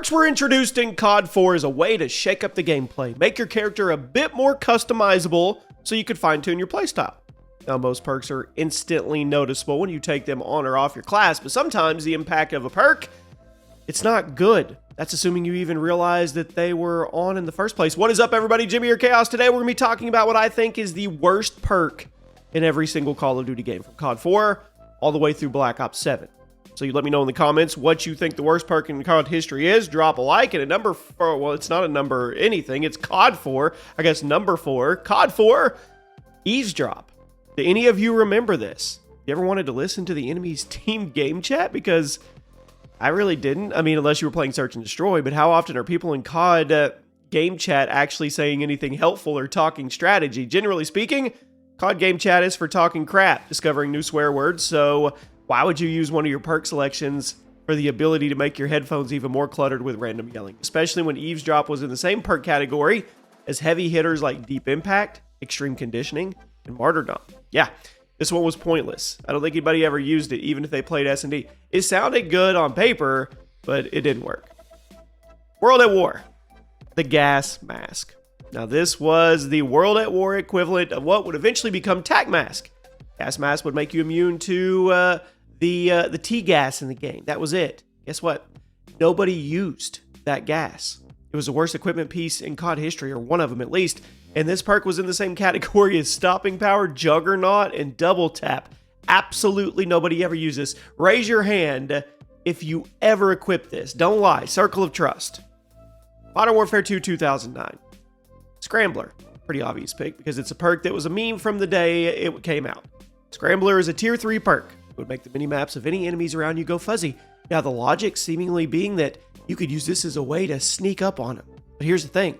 Perks were introduced in COD 4 as a way to shake up the gameplay, make your character a bit more customizable so you could fine-tune your playstyle. Now, most perks are instantly noticeable when you take them on or off your class, but sometimes the impact of a perk, it's not good. That's assuming you even realize that they were on in the first place. What is up, everybody? Jimmy or Chaos. Today, we're going to be talking about what I think is the worst perk in every single Call of Duty game, from COD 4 all the way through Black Ops 7. So you let me know in the comments what you think the worst perk in COD history is. Drop a like and a number for, well, it's not a number anything. It's COD 4. I guess number 4. COD 4, Eavesdrop. Do any of you remember this? You ever wanted to listen to the enemy's team game chat? Because I really didn't. I mean, unless you were playing Search and Destroy, but how often are people in COD game chat actually saying anything helpful or talking strategy? Generally speaking, COD game chat is for talking crap, discovering new swear words, so why would you use one of your perk selections for the ability to make your headphones even more cluttered with random yelling? Especially when Eavesdrop was in the same perk category as heavy hitters like Deep Impact, Extreme Conditioning, and Martyrdom. Yeah, this one was pointless. I don't think anybody ever used it, even if they played S&D. It sounded good on paper, but it didn't work. World at War, the gas mask. Now, this was the World at War equivalent of what would eventually become Tac Mask. Gas mask would make you immune to the T-gas in the game. That was it. Guess what? Nobody used that gas. It was the worst equipment piece in COD history, or one of them at least. And this perk was in the same category as Stopping Power, Juggernaut, and Double Tap. Absolutely nobody ever used this. Raise your hand if you ever equipped this. Don't lie. Circle of Trust. Modern Warfare 2 2009. Scrambler. Pretty obvious pick because it's a perk that was a meme from the day it came out. Scrambler is a tier 3 perk. It would make the minimaps of any enemies around you go fuzzy. Now, the logic seemingly being that you could use this as a way to sneak up on them. But here's the thing.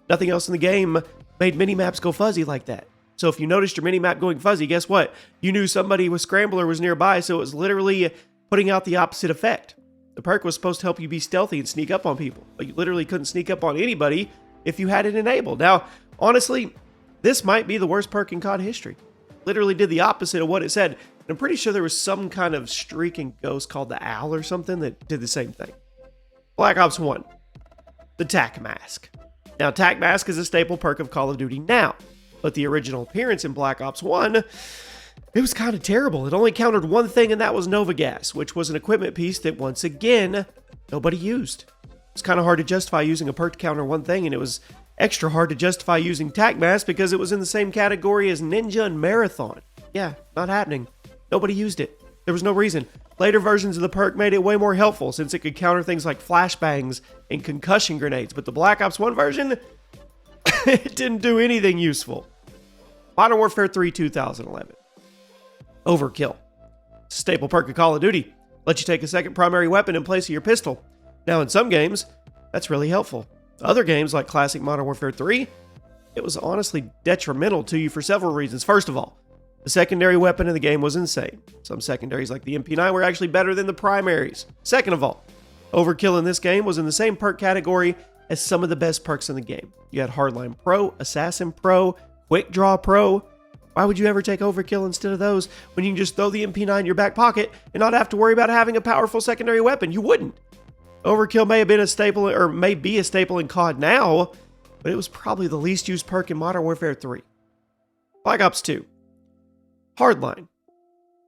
Nothing else in the game made minimaps go fuzzy like that. So if you noticed your minimap going fuzzy, guess what? You knew somebody with Scrambler was nearby, so it was literally putting out the opposite effect. The perk was supposed to help you be stealthy and sneak up on people, but you literally couldn't sneak up on anybody if you had it enabled. Now, honestly, this might be the worst perk in COD history. Literally did the opposite of what it said. And I'm pretty sure there was some kind of streaking ghost called the Owl or something that did the same thing. Black Ops 1, the Tac Mask. Now, Tac Mask is a staple perk of Call of Duty now, but the original appearance in Black Ops 1, it was kind of terrible. It only countered one thing, and that was Nova Gas, which was an equipment piece that, once again, nobody used. It's kind of hard to justify using a perk to counter one thing, and it was extra hard to justify using Tac Mask because it was in the same category as Ninja and Marathon. Yeah, not happening. Nobody used it. There was no reason. Later versions of the perk made it way more helpful since it could counter things like flashbangs and concussion grenades, but the Black Ops 1 version, it didn't do anything useful. Modern Warfare 3 2011. Overkill. It's a staple perk of Call of Duty. Lets you take a second primary weapon in place of your pistol. Now, in some games, that's really helpful. Other games, like classic Modern Warfare 3, it was honestly detrimental to you for several reasons. First of all, the secondary weapon in the game was insane. Some secondaries, like the MP9, were actually better than the primaries. Second of all, Overkill in this game was in the same perk category as some of the best perks in the game. You had Hardline Pro, Assassin Pro, Quick Draw Pro. Why would you ever take Overkill instead of those when you can just throw the MP9 in your back pocket and not have to worry about having a powerful secondary weapon? You wouldn't. Overkill may have been a staple, or may be a staple in COD now, but it was probably the least used perk in Modern Warfare 3. Black Ops 2. Hardline.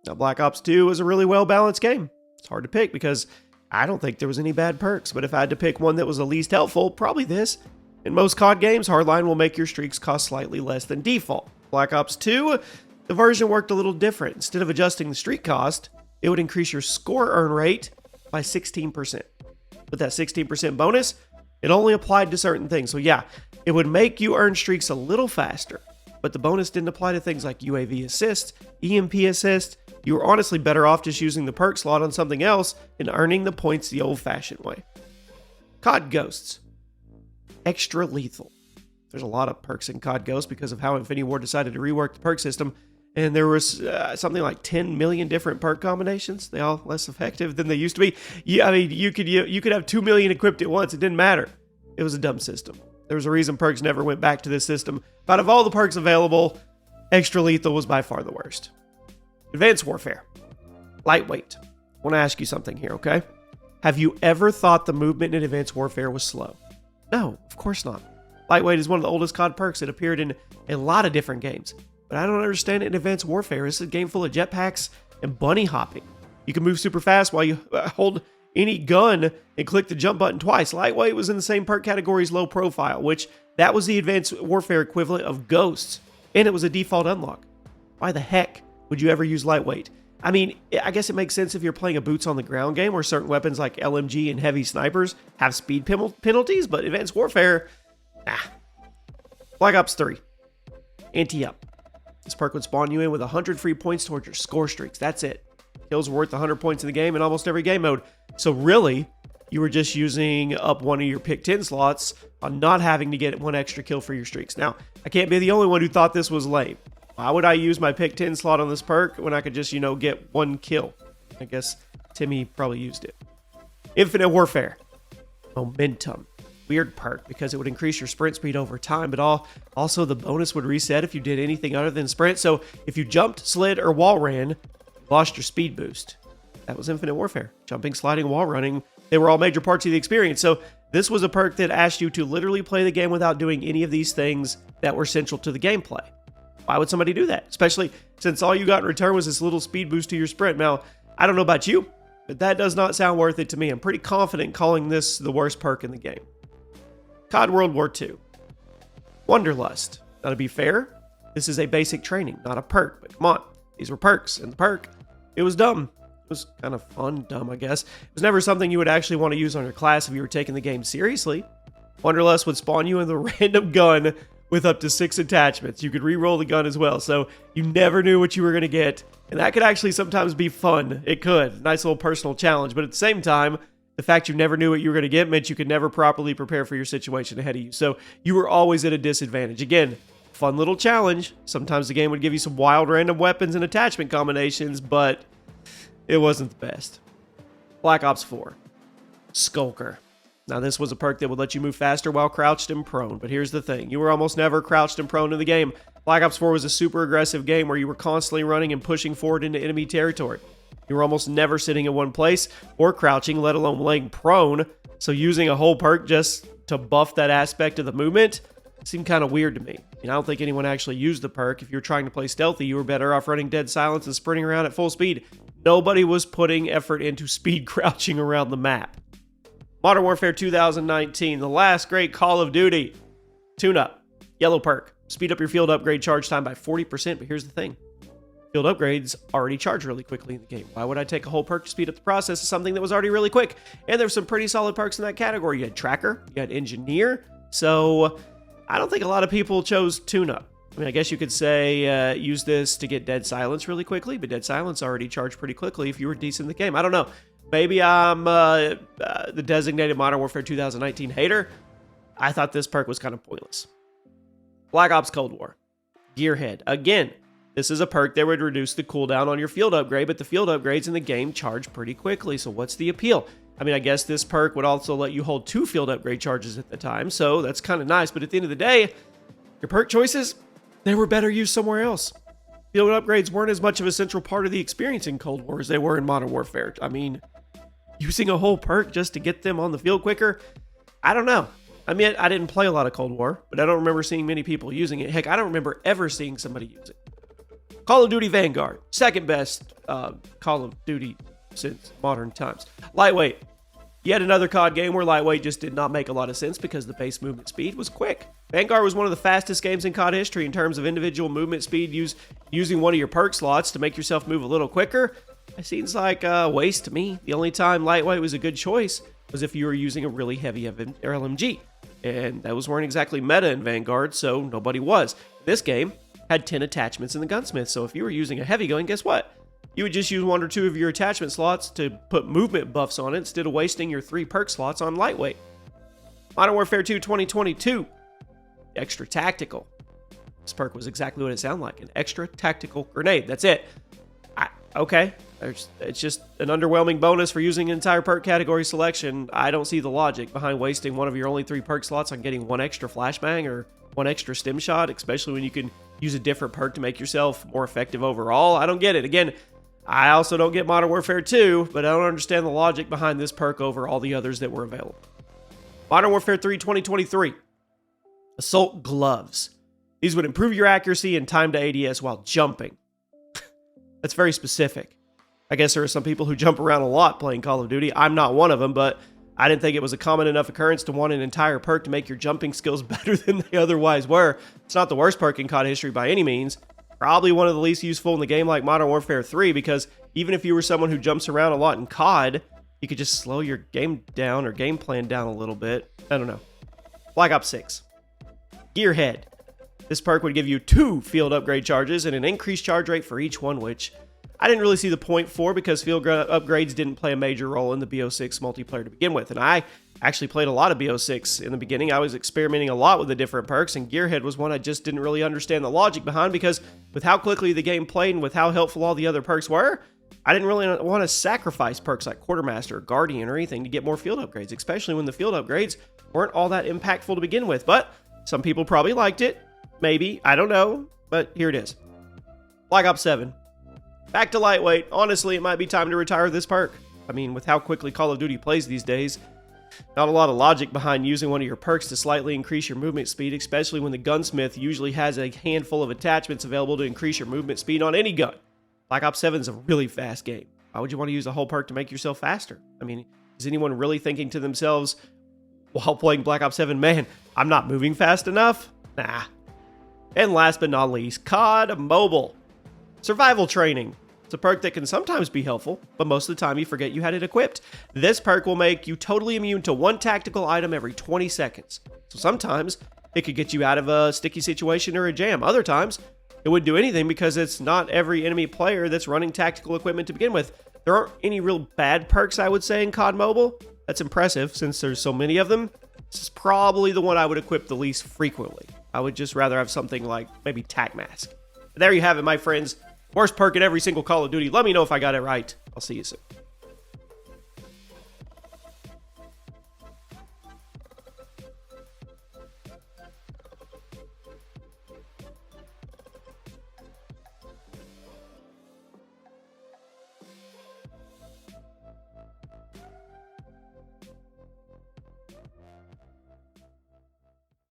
Now, Black Ops 2 is a really well-balanced game. It's hard to pick because I don't think there was any bad perks, but if I had to pick one that was the least helpful, probably this. In most COD games, Hardline will make your streaks cost slightly less than default. Black Ops 2, the version worked a little different. Instead of adjusting the streak cost, it would increase your score earn rate by 16%. With that 16% bonus, it only applied to certain things. So yeah, it would make you earn streaks a little faster, but the bonus didn't apply to things like UAV assist, EMP assist. You were honestly better off just using the perk slot on something else and earning the points the old-fashioned way. COD Ghosts. Extra lethal. There's a lot of perks in COD Ghosts because of how Infinity Ward decided to rework the perk system, and there was something like 10 million different perk combinations. They all less effective than they used to be. Yeah, I mean, you could have 2 million equipped at once. It didn't matter. It was a dumb system. There was a reason perks never went back to this system. But out of all the perks available, extra lethal was by far the worst. Advanced Warfare. Lightweight. I want to ask you something here, okay? Have you ever thought the movement in Advanced Warfare was slow? No, of course not. Lightweight is one of the oldest COD perks. It appeared in a lot of different games. But I don't understand it in Advanced Warfare. This is a game full of jetpacks and bunny hopping. You can move super fast while you hold any gun and click the jump button twice. Lightweight was in the same perk category as low profile, which that was the Advanced Warfare equivalent of Ghosts, and it was a default unlock. Why the heck would you ever use Lightweight? I mean, I guess it makes sense if you're playing a boots on the ground game where certain weapons like LMG and heavy snipers have speed penalties, but Advanced Warfare, nah. Black Ops 3, Anti-Up. This perk would spawn you in with 100 free points towards your score streaks. That's it. Kills worth 100 points in the game in almost every game mode. So really, you were just using up one of your pick 10 slots on not having to get one extra kill for your streaks. Now, I can't be the only one who thought this was lame. Why would I use my pick 10 slot on this perk when I could just, get one kill? I guess Timmy probably used it. Infinite Warfare. Momentum. Weird perk because it would increase your sprint speed over time, but also the bonus would reset if you did anything other than sprint. So if you jumped, slid, or wall ran, you lost your speed boost. That was Infinite Warfare. Jumping, sliding, wall running, they were all major parts of the experience. So this was a perk that asked you to literally play the game without doing any of these things that were central to the gameplay. Why would somebody do that? Especially since all you got in return was this little speed boost to your sprint. Now, I don't know about you, but that does not sound worth it to me. I'm pretty confident calling this the worst perk in the game. COD World War II. Wanderlust. Now, to be fair, this is a basic training, not a perk. But come on, these were perks. And the perk, it was dumb. It was kind of fun, dumb, I guess. It was never something you would actually want to use on your class if you were taking the game seriously. Wanderlust would spawn you in the random gun with up to 6 attachments. You could re-roll the gun as well, so you never knew what you were going to get. And that could actually sometimes be fun. It could. Nice little personal challenge. But at the same time, the fact you never knew what you were going to get meant you could never properly prepare for your situation ahead of you. So you were always at a disadvantage. Again, fun little challenge. Sometimes the game would give you some wild random weapons and attachment combinations, but it wasn't the best. Black Ops 4. Skulker. Now, this was a perk that would let you move faster while crouched and prone, but here's the thing. You were almost never crouched and prone in the game. Black Ops 4 was a super aggressive game where you were constantly running and pushing forward into enemy territory. You were almost never sitting in one place or crouching, let alone laying prone, so using a whole perk just to buff that aspect of the movement seemed kind of weird to me. I don't think anyone actually used the perk. If you were trying to play stealthy, you were better off running dead silence and sprinting around at full speed. Nobody was putting effort into speed crouching around the map. Modern Warfare 2019, the last great Call of Duty. Tune-up. Yellow perk. Speed up your field upgrade charge time by 40%, but here's the thing. Field upgrades already charge really quickly in the game. Why would I take a whole perk to speed up the process of something that was already really quick? And there's some pretty solid perks in that category. You had Tracker, you had Engineer, so I don't think a lot of people chose Tune-up. I mean, I guess you could say use this to get Dead Silence really quickly, but Dead Silence already charged pretty quickly if you were decent in the game. I don't know. Maybe I'm the designated Modern Warfare 2019 hater. I thought this perk was kind of pointless. Black Ops Cold War. Gearhead. Again, this is a perk that would reduce the cooldown on your field upgrade, but the field upgrades in the game charge pretty quickly, so what's the appeal? I mean, I guess this perk would also let you hold 2 field upgrade charges at the time, so that's kind of nice, but at the end of the day, your perk choices, they were better used somewhere else. Field upgrades weren't as much of a central part of the experience in Cold War as they were in Modern Warfare. I mean, using a whole perk just to get them on the field quicker, I don't know. I mean, I didn't play a lot of Cold War, but I don't remember seeing many people using it. Heck, I don't remember ever seeing somebody use it. Call of Duty Vanguard, second best Call of Duty since modern times. Lightweight. Yet another COD game where lightweight just did not make a lot of sense because the base movement speed was quick. Vanguard was one of the fastest games in COD history in terms of individual movement speed using one of your perk slots to make yourself move a little quicker. It seems like a waste to me. The only time lightweight was a good choice was if you were using a really heavy LMG. And those weren't exactly meta in Vanguard, so nobody was. This game had 10 attachments in the gunsmith, so if you were using a heavy gun, guess what? You would just use 1 or 2 of your attachment slots to put movement buffs on it instead of wasting your 3 perk slots on lightweight. Modern Warfare 2 2022. Extra Tactical. This perk was exactly what it sounded like, an extra tactical grenade. That's it. Okay, it's just an underwhelming bonus for using an entire perk category selection. I don't see the logic behind wasting one of your only 3 perk slots on getting 1 extra flashbang or 1 extra stim shot, especially when you can use a different perk to make yourself more effective overall. I don't get it. Again, I also don't get Modern Warfare 2, but I don't understand the logic behind this perk over all the others that were available. Modern Warfare 3 2023. Assault Gloves. These would improve your accuracy and time to ADS while jumping. That's very specific. I guess there are some people who jump around a lot playing Call of Duty. I'm not one of them, but I didn't think it was a common enough occurrence to want an entire perk to make your jumping skills better than they otherwise were. It's not the worst perk in COD history by any means. Probably one of the least useful in the game like Modern Warfare 3, because even if you were someone who jumps around a lot in COD, you could just slow your game down or game plan down a little bit. I don't know. Black Ops 6. Gearhead. This perk would give you 2 field upgrade charges and an increased charge rate for each one, which I didn't really see the point for because field upgrades didn't play a major role in the BO6 multiplayer to begin with. And I actually played a lot of BO6 in the beginning. I was experimenting a lot with the different perks, and Gearhead was one I just didn't really understand the logic behind, because with how quickly the game played and with how helpful all the other perks were, I didn't really want to sacrifice perks like Quartermaster or Guardian or anything to get more field upgrades, especially when the field upgrades weren't all that impactful to begin with. But some people probably liked it. Maybe. I don't know. But here it is. Black Ops 7. Back to lightweight. Honestly, it might be time to retire this perk. I mean, with how quickly Call of Duty plays these days, not a lot of logic behind using one of your perks to slightly increase your movement speed, especially when the gunsmith usually has a handful of attachments available to increase your movement speed on any gun. Black Ops 7 is a really fast game. Why would you want to use a whole perk to make yourself faster? I mean, is anyone really thinking to themselves while playing Black Ops 7, man, I'm not moving fast enough? Nah. And last but not least, COD Mobile. Survival Training. It's a perk that can sometimes be helpful, but most of the time you forget you had it equipped. This perk will make you totally immune to one tactical item every 20 seconds. So sometimes it could get you out of a sticky situation or a jam. Other times it wouldn't do anything because it's not every enemy player that's running tactical equipment to begin with. There aren't any real bad perks, I would say, in COD Mobile. That's impressive since there's so many of them. This is probably the one I would equip the least frequently. I would just rather have something like maybe Tac Mask. There you have it, my friends. Worst perk in every single Call of Duty. Let me know if I got it right. I'll see you soon.